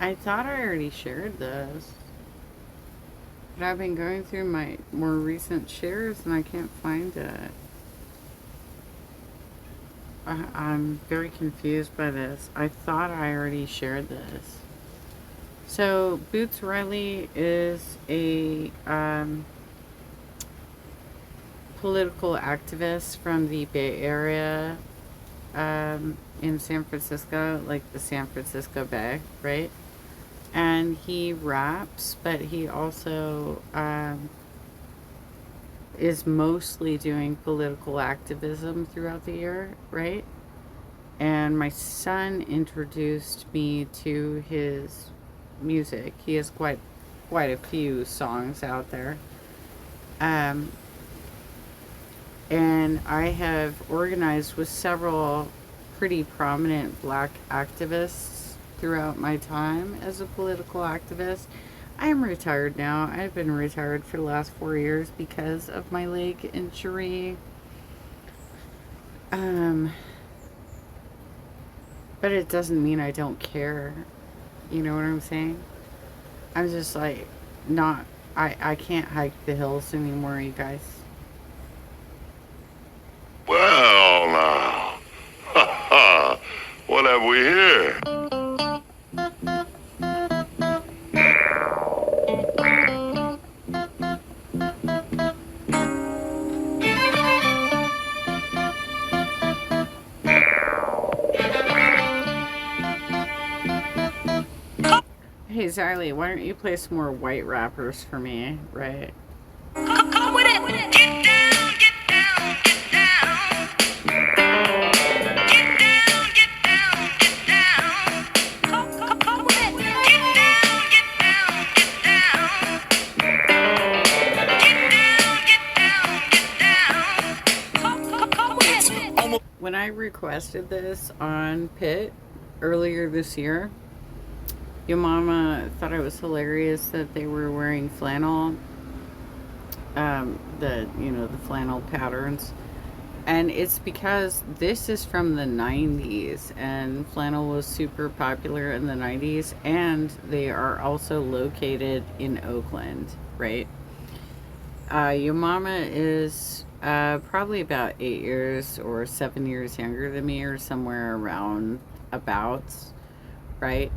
I thought I already shared this, but I've been going through my more recent shares and I can't find it. I'm very confused by this. I thought I already shared this. So, Boots Riley is a political activist from the Bay Area in San Francisco, like the San Francisco Bay, right? And he raps, but he also is mostly doing political activism throughout the year, right? And my son introduced me to his music. He has quite a few songs out there. Um, and I have organized with several pretty prominent black activists throughout my time as a political activist. I am retired now. I've been retired for the last 4 years because of my leg injury. Um, but it doesn't mean I don't care. You know what I'm saying? I'm just like, not, I can't hike the hills anymore, you guys. Well, now. Ha ha. What have we here? Hey, Ziley, why don't you play some more white rappers for me, right? Come with it. Get down, get down, get down. Get down, get down, get down. Come with it. Get down, get down, get down. Get down, get down, get down. Come with it. When I requested this on Pit earlier this year, your mama thought it was hilarious that they were wearing flannel, the flannel patterns. And it's because this is from the 90s, and flannel was super popular in the 90s, and they are also located in Oakland, right? Your mama is probably about 8 years or 7 years younger than me, or somewhere around about, right?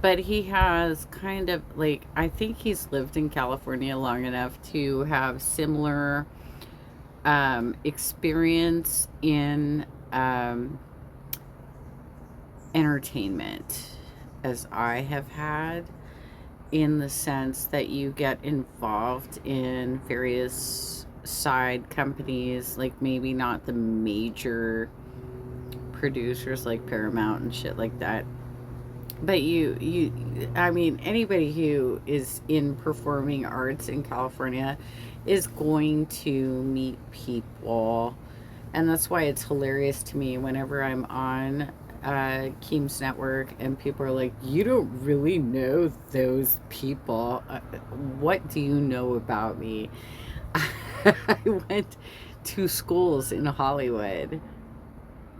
But he has kind of like, I think he's lived in California long enough to have similar experience in entertainment as I have had, in the sense that you get involved in various side companies, like maybe not the major producers like Paramount and shit like that, but I mean, anybody who is in performing arts in California is going to meet people, and that's why it's hilarious to me whenever I'm on Keem's network and people are like, you don't really know those people. What do you know about me? I went to schools in Hollywood.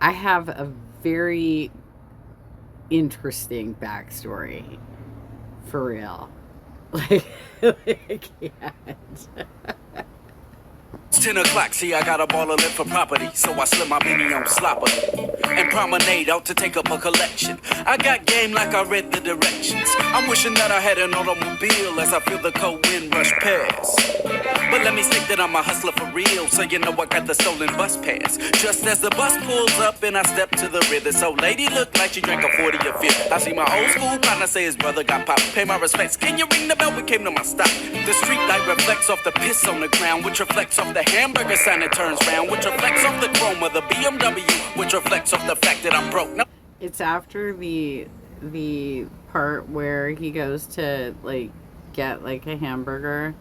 I have a very interesting backstory, for real. Like, like yeah. 10 o'clock, see I got a ball of lip for property, so I slip my beanie on slopper and promenade out to take up a collection. I got game like I read the directions. I'm wishing that I had an automobile as I feel the cold wind rush past. But let me state that I'm a hustler for real, so you know I got the stolen bus pass. Just as the bus pulls up and I step to the rear, this old lady looked like she drank a 40 or 50. I see my old school partner say his brother got popped. Pay my respects, can you ring the bell? We came to my stop. The street light reflects off the piss on the ground, which reflects off the hamburger sign that turns round, which reflects off the chrome of the BMW, which reflects off the fact that I'm broke. No. It's after the part where he goes to like get like a hamburger.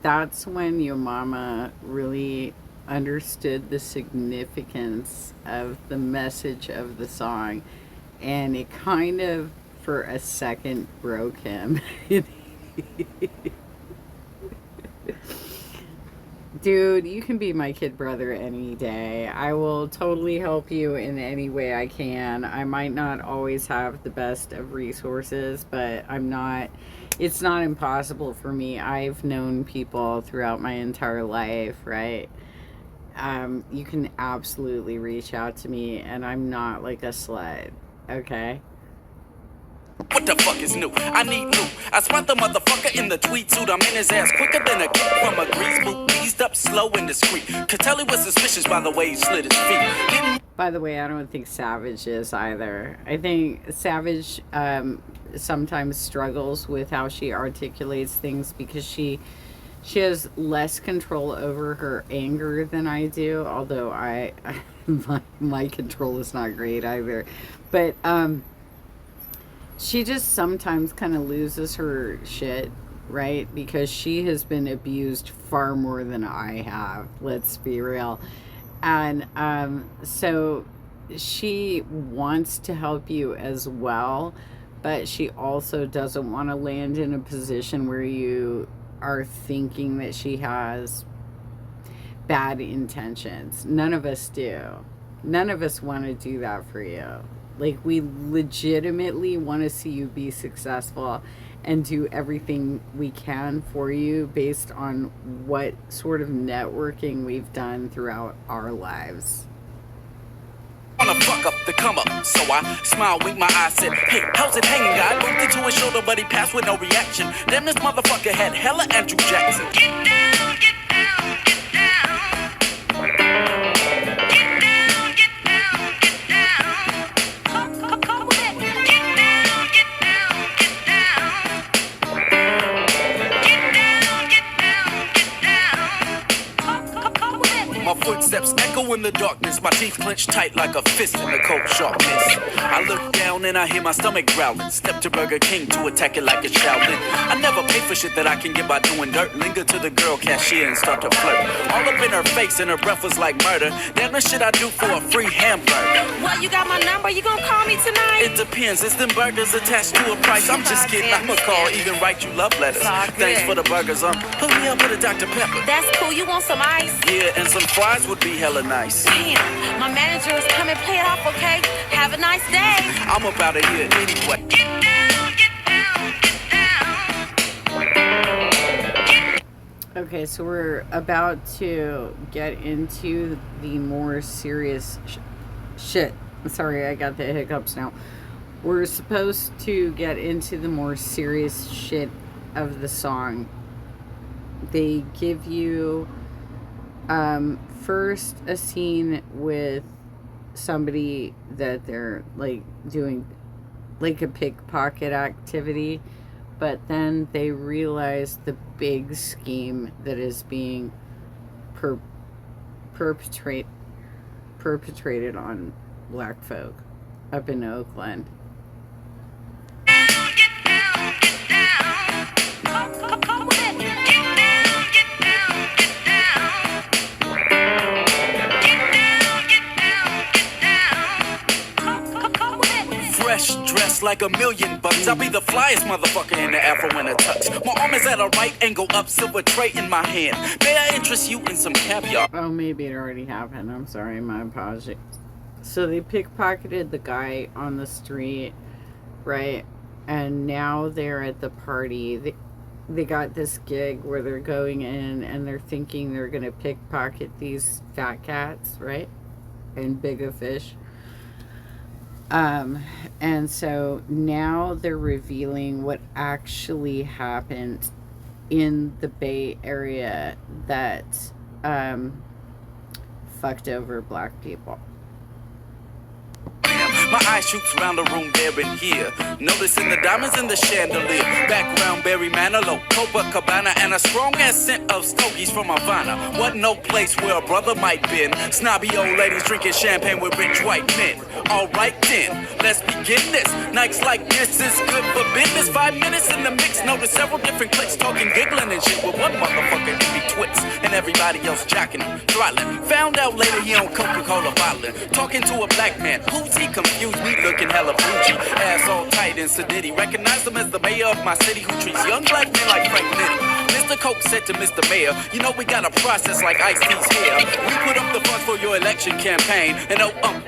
That's when your mama really understood the significance of the message of the song, and it kind of for a second broke him. Dude, you can be my kid brother any day. I will totally help you in any way I can. I might not always have the best of resources, but it's not impossible for me. I've known people throughout my entire life, right? You can absolutely reach out to me, and I'm not like a slut, okay? What the fuck is new? I need new. I spot the motherfucker in the tweed suit. I'm in his ass quicker than a kick from a grease boot. Eased up, slow and discreet. Could tell he was suspicious by the way he slid his feet. By the way, I don't think Savage is either. I think Savage sometimes struggles with how she articulates things because she has less control over her anger than I do. Although my control is not great either, but she just sometimes kind of loses her shit, right? Because she has been abused far more than I have. Let's be real. And so she wants to help you as well, but she also doesn't want to land in a position where you are thinking that she has bad intentions. None of us do. None of us want to do that for you. Like, we legitimately want to see you be successful and do everything we can for you based on what sort of networking we've done throughout our lives. Wanna fuck up the come up, so I smile, wink my eyes, said, hey, how's it hanging, guy? Bumped into his shoulder, but he passed with no reaction. Damn, this motherfucker had hella Andrew Jackson. Get down, get down, get down. Get down, get down, get down. Come with it. Get down, get down, get down. Get down, get down, get down. Come with it. My footsteps echo in the darkness, my teeth clenched tight like a fist in the cold sharpness. I look down and I hear my stomach growling. Step to Burger King to attack it like a Shaolin. I never pay for shit that I can get by doing dirt. Linger to the girl cashier and start to flirt. All up in her face and her breath was like murder. Damn the shit I do for a free hamburger. Well, you got my number, you gonna call me tonight? It depends, it's them burgers attached to a price. I'm just kidding, I'ma call, even write you love letters. Thanks for the burgers, hook me up with a Dr. Pepper. That's cool, you want some ice? Yeah, and some fries would be hella nice. Damn, my manager is coming, play it off, okay? Have a nice day. I'm about to here anyway. Get down, get down, get down. Okay, so we're about to get into the more serious shit. Sorry, I got the hiccups now. We're supposed to get into the more serious shit of the song. They give you first a scene with somebody that they're like doing like a pickpocket activity, but then they realize the big scheme that is being perpetrated on black folk up in Oakland. Dressed like a million bucks. I'll be the flyest motherfucker in the Afro in a tux. My arm is at a right angle up, silver tray in my hand. May I interest you in some caviar? Oh, maybe it already happened. I'm sorry, my apologies. So they pickpocketed the guy on the street, right? And now they're at the party. They got this gig where they're going in and they're thinking they're going to pickpocket these fat cats, right? And Bigga fish. And so now they're revealing what actually happened in the Bay Area that fucked over black people. My eye shoots round the room there and here, noticing the diamonds in the chandelier. Background Barry Manilow, Copacabana, and a strong ass scent of stogies from Havana. What no place where a brother might been. Snobby old ladies drinking champagne with rich white men. Alright then, let's begin this. Nights like this is good for business. 5 minutes in the mix, notice several different clicks, talking, giggling and shit with one motherfucker in betwixt, and everybody else jocking him, throttling. Found out later he on Coca-Cola bottling. Talking to a black man, who's he? Confused me, looking hella bougie. Ass all tight and sedity. Recognize him as the mayor of my city who treats young black men like Frank Nitty. Mr. Coke said to Mr. Mayor, you know we got a process like Ice-T's here. We put up the funds for your election campaign. And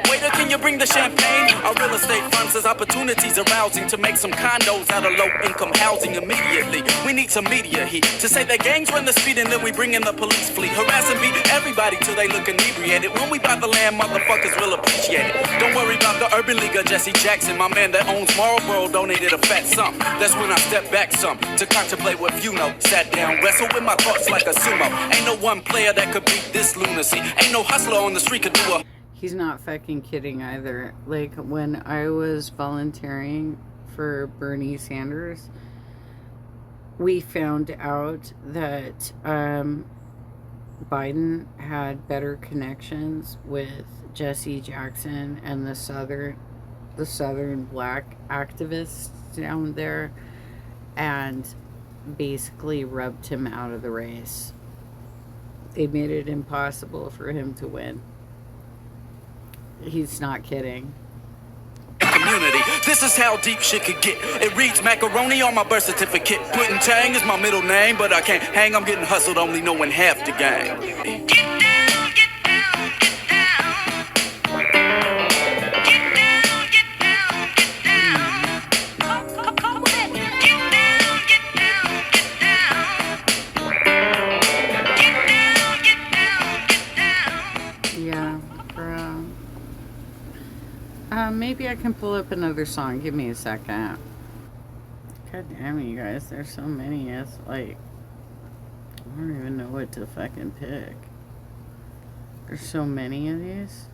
waiter, can you bring the champagne? Our real estate fund says opportunities arousing to make some condos out of low-income housing immediately. We need some media heat to say that gangs run the street and then we bring in the police fleet. Harass and beat everybody till they look inebriated. When we buy the land, motherfuckers will appreciate it. Don't worry about the urban league of Jesse Jackson. My man that owns Marlboro donated a fat sum. That's when I stepped back some to contemplate what you know. Sat down, wrestled with my thoughts like a sumo. Ain't no one player that could beat this lunacy. Ain't no hustler on the street could do a... He's not fucking kidding either. Like, when I was volunteering for Bernie Sanders, we found out that Biden had better connections with Jesse Jackson and the southern black activists down there, and basically rubbed him out of the race. They made it impossible for him to win. He's not kidding. Community. This is how deep shit could get. It reads macaroni on my birth certificate. Puddin' Tang is my middle name, but I can't hang. I'm getting hustled, only knowing half the game. Get down, get down, get down. Get down, get down, get down. Come with it. Get down, get down, get down. Get down, get down, get down. Yeah, maybe I can pull up another song. Give me a second. God damn it, you guys. There's so many. It's like, I don't even know what to fucking pick. There's so many of these.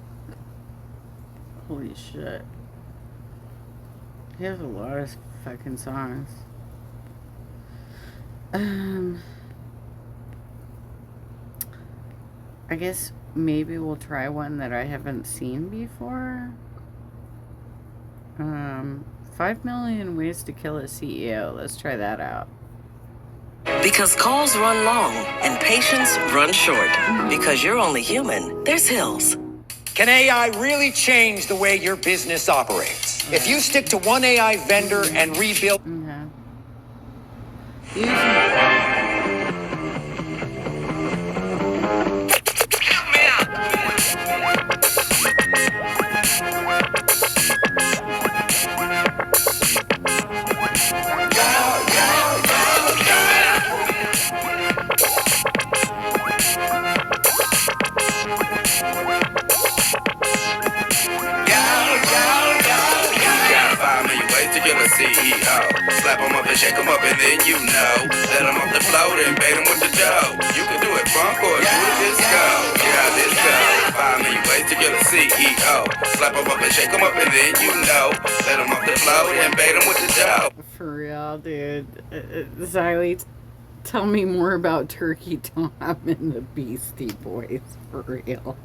Holy shit. He has a lot of fucking songs. I guess maybe we'll try one that I haven't seen before. 5 million ways to kill a CEO. Let's try that out. Because calls run long and patience run short. Because you're only human, there's Hills. Can AI really change the way your business operates? If you stick to one AI vendor and rebuild... CEO. Slap them up and shake them up and then you know. Let them off the float and bait them with the dough. You can do it funk or do it disco. Yeah, disco. 5 million ways to kill a CEO. Slap them up and shake them up and then you know. Let them off the float and bait them with the dough. For real, dude. Xylee, tell me more about Turkey Tom and the Beastie Boys. For real.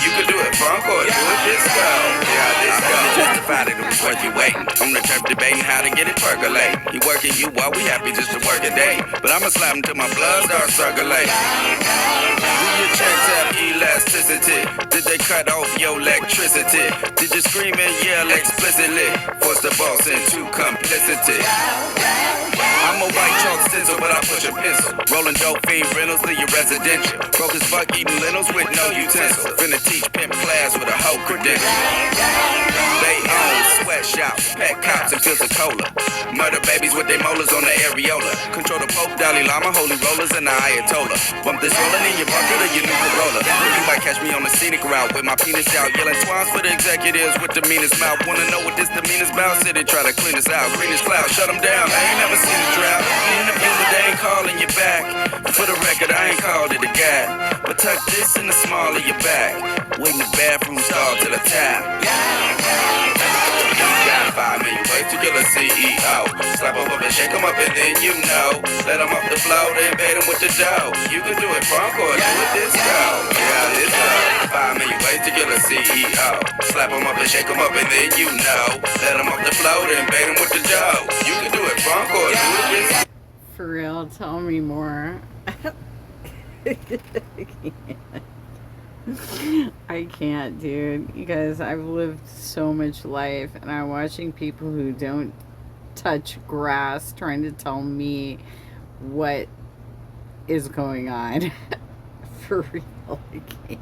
You could do it funk or do it disco. Yeah, disco. Justified it was worth you waiting. On the turf debating how to get it percolate. He working you while we happy just to work a day. But I'ma slap him till my blood starts circulating. Do your checks have elasticity? Did they cut off your electricity? Did you scream and yell explicitly? Force the boss into complicity. I'm a white chalk stencil, but I push a pencil. Rolling dope fiend rentals to your residential. Broke as fuck eating lentils with no utensil. Finna teach pimp class with a whole credential. They own sweatshops, pet cops, and filter cola. Murder babies with their molars on the areola. Control the Pope, Dalai Lama, holy rollers, and the Ayatollah. Bump this rolling in your bucket or your new Corolla. You might catch me on the scenic route with my penis out. Yelling twines for the executives with the meanest mouth. Wanna know what this demeanor's about? City try to clean us out. Green as cloud, shut them down. I ain't never seen a drought. Interviews a day ain't calling you back. For the record, I ain't called it a gap. But tuck this in the small of your back. Wait in the bathroom stall till the tap. Got 5 million ways to kill a CEO. Slap them up and shake them up and then you know. Let them off the float and bait them with the dough. You can do it funk or do it disco. Yeah, disco. 5 million ways to kill a CEO. Slap them up and shake them up and then you know. Let them off the float and bait them with the dough. You can do it funk or do it disco. For real, tell me more. I can't, dude. You guys, I've lived so much life, and I'm watching people who don't touch grass trying to tell me what is going on. For real, I can't.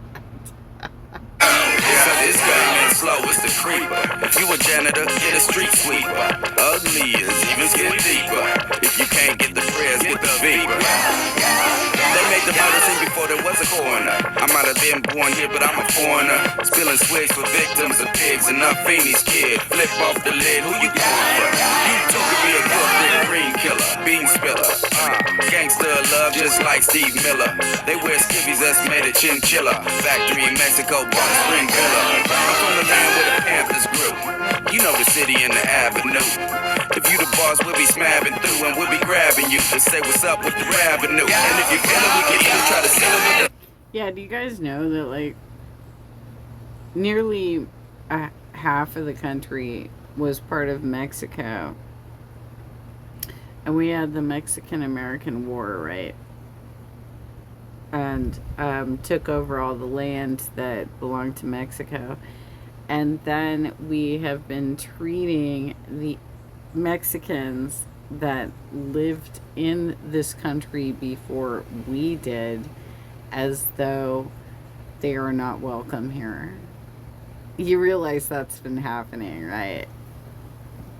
This game ain't slow, it's the creeper. If you a janitor, get a street sweeper. Ugly is even skin deeper. If you can't get the prayers, get the beaver. They made the murder scene before there was a coroner. I might have been born here, but I'm a foreigner. Spilling swigs for victims of pigs and up Feeney's kid. Flip off the lid, who you going for? You two could be a corporate green killer, bean spiller. Gangster of love just like Steve Miller. They wear skivvies that's made of chinchilla. Factory in Mexico, bought a spring villa. I'm from the land where the Panthers grew. You know the city and the avenue. If you the boss, we'll be smabbing through and we'll be grabbing you to say what's up with the revenue. And if you feel it, we can even try to seal it with the... Yeah, do you guys know that, like, nearly half of the country was part of Mexico? And we had the Mexican-American War, right? And took over all the land that belonged to Mexico. And then we have been treating the Mexicans that lived in this country before we did as though they are not welcome here. You realize that's been happening, right?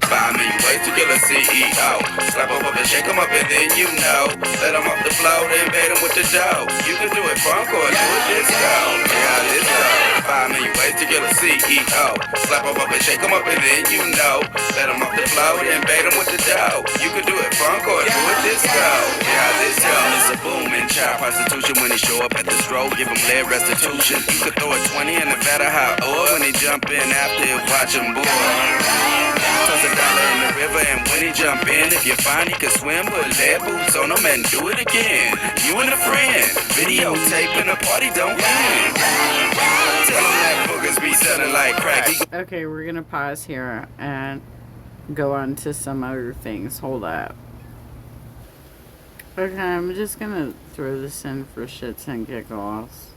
Find me ways to kill a CEO. Slap him up and shake him up and then you know. Let him off the floor, then bait him with the dough. You can do it funk or do it disco. Yeah, this go. 5 million ways to kill a CEO. Slap him up and shake him up and then you know. Let him off the floor, then bait him with the dough. You can do it funk or do it disco. Yeah, this go. It's a booming child prostitution when he show up at the stroll. Give him lead restitution. You could throw a 20 in a vat of hot oil when he jump in after it, watch him boil. Toss a dollar in the river and when he jump in, if you find he can swim, put lead boots on him and do it again. You and a friend, videotaping a party don't end. Tell him that boogers be selling like crack. Okay, we're gonna pause here and go on to some other things. Hold up. Okay, I'm just gonna throw this in for shits and giggles.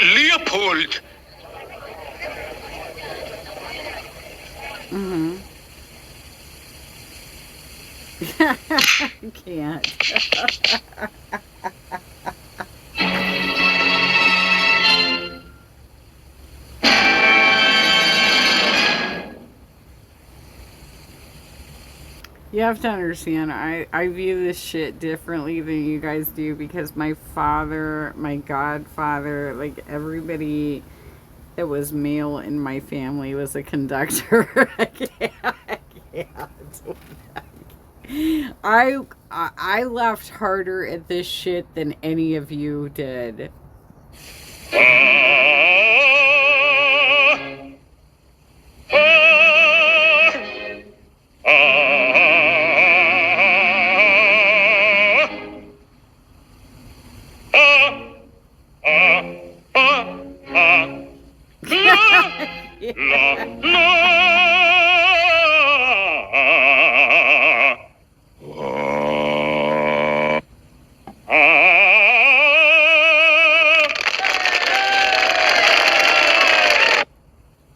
Leopold! Mm-hmm. Can't. You have to understand, I view this shit differently than you guys do because my father, my godfather, like everybody that was male in my family was a conductor. I can't. I laughed harder at this shit than any of you did.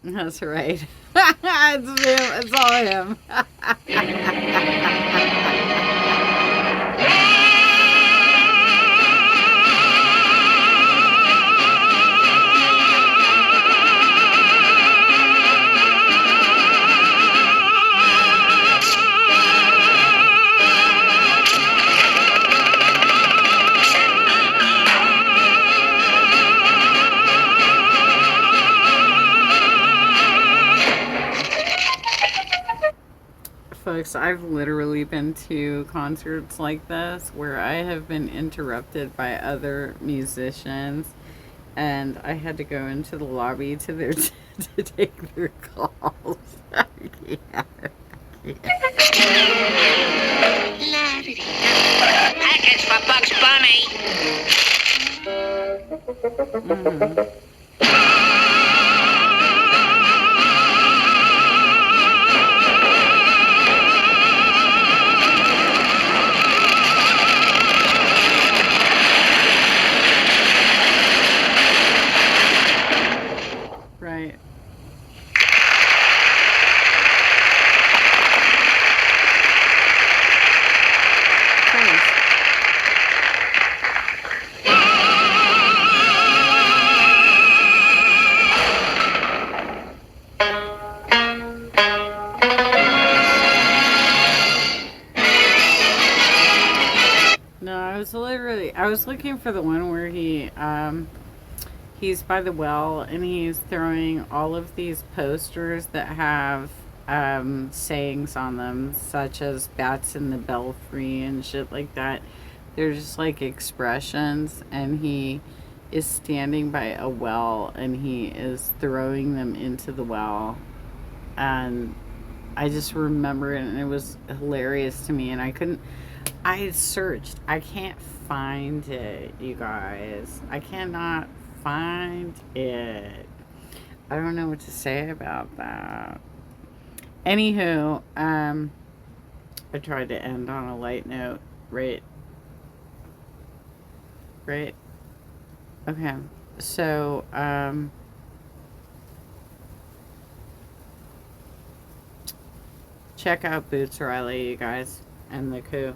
That's right. It's him. It's all him. Folks, I've literally been to concerts like this where I have been interrupted by other musicians and I had to go into the lobby to their to take their calls. I can't. Package for Bugs Bunny. was looking for the one where he's by the well and he's throwing all of these posters that have sayings on them, such as bats in the belfry and shit like that. They're just like expressions, and he is standing by a well and he is throwing them into the well. And I just remember it, and it was hilarious to me. And I searched, I can't find it, you guys. I cannot find it. I don't know what to say about that. Anywho, I tried to end on a light note, right? Right? Okay. So, check out Boots Riley, you guys, and the coup.